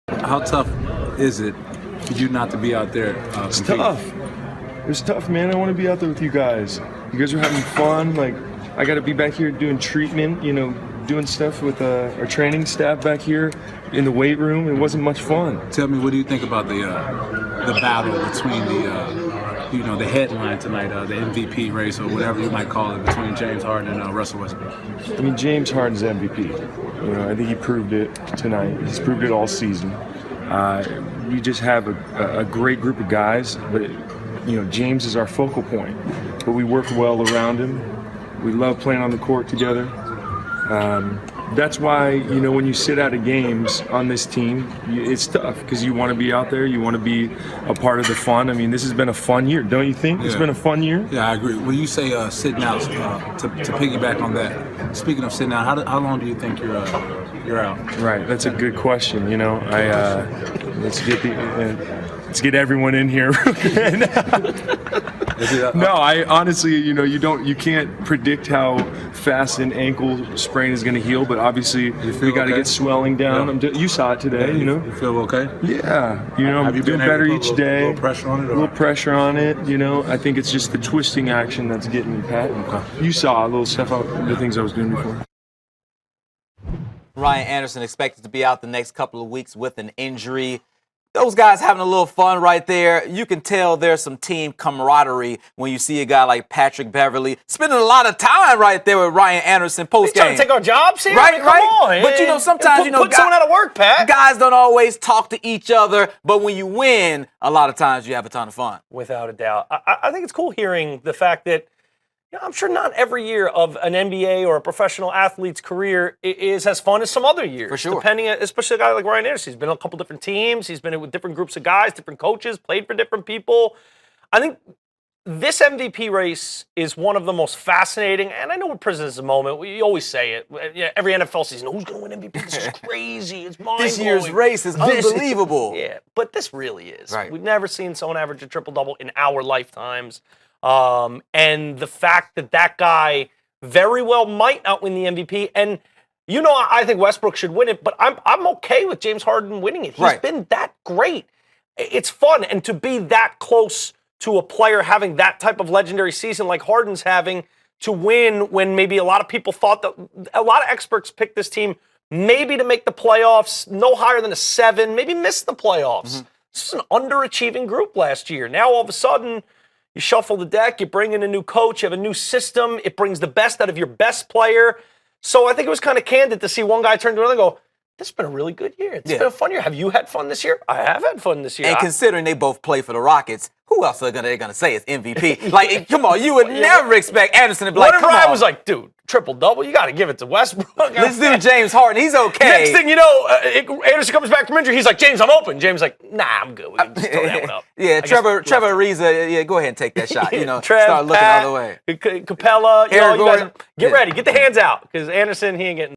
How tough is it for you not to be out there It's competing? tough. It's tough, man. I want to be out there with you guys. You guys are having fun. Like, I got to be back here doing treatment, doing stuff with our training staff back here in the weight room. It wasn't much fun. Tell me, what do you think about the battle between the headline tonight, the MVP race or whatever you might call it, between James Harden and Russell Westbrook? I mean, James Harden's MVP. I think he proved it tonight. He's proved it all season. We just have a great group of guys, but James is our focal point. But we work well around him. We love playing on the court together. That's why, when you sit out of games on this team, it's tough because you want to be out there. You want to be a part of the fun. I mean, this has been a fun year, don't you think? Yeah. It's been a fun year. Yeah, I agree. When you say sitting out, to piggyback on that, speaking of sitting out, how long do you think you're out? Right, that's a good question. Let's get everyone in here. No, I honestly, you can't predict how fast an ankle sprain is going to heal, but obviously we got to get swelling down. Yeah. You saw it today, You feel okay? Yeah, I'm doing better each day. A little pressure on it? A little pressure on it, I think it's just the twisting action that's getting me, Pat. Okay. You saw a little stuff, the things I was doing before. Ryan Anderson expected to be out the next couple of weeks with an injury. Those guys having a little fun right there. You can tell there's some team camaraderie when you see a guy like Patrick Beverley spending a lot of time right there with Ryan Anderson post game. He's trying to take our jobs here? Right, I mean, come on. But sometimes put someone out of work, Pat. Guys don't always talk to each other, but when you win, a lot of times you have a ton of fun. Without a doubt. I think it's cool hearing the fact that I'm sure not every year of an NBA or a professional athlete's career is as fun as some other years. For sure. Depending, especially a guy like Ryan Anderson. He's been on a couple different teams. He's been with different groups of guys, different coaches, played for different people. I think this MVP race is one of the most fascinating, and I know we're prisoners of the moment. We always say it. Every NFL season, who's going to win MVP? This is crazy. It's mind-blowing. This year's race is unbelievable. Yeah, but this really is. Right. We've never seen someone average a triple-double in our lifetimes. And the fact that guy very well might not win the MVP. And, I think Westbrook should win it, but I'm okay with James Harden winning it. He's been that great. It's fun. And to be that close to a player having that type of legendary season like Harden's having to win when maybe a lot of people thought that a lot of experts picked this team maybe to make the playoffs, no higher than a 7, maybe miss the playoffs. Mm-hmm. This is an underachieving group last year. Now all of a sudden, you shuffle the deck, you bring in a new coach, you have a new system, it brings the best out of your best player. So I think it was kind of candid to see one guy turn to another and go, this has been a really good year. It's been a fun year. Have you had fun this year? I have had fun this year. And considering they both play for the Rockets, who else are they gonna say is MVP? Like, come on, you would never expect Anderson to be like, come on. Ryan was like, dude, triple-double, you got to give it to Westbrook. Let's do James Harden. He's okay. Next thing you know, Anderson comes back from injury. He's like, James, I'm open. James like, nah, I'm good. We can just throw that one up. Yeah, Trevor Ariza, go ahead and take that shot. Trev, start looking Pat, the other way. Capella, Eric you guys, Gordon. get ready. Get the hands out because Anderson, he ain't getting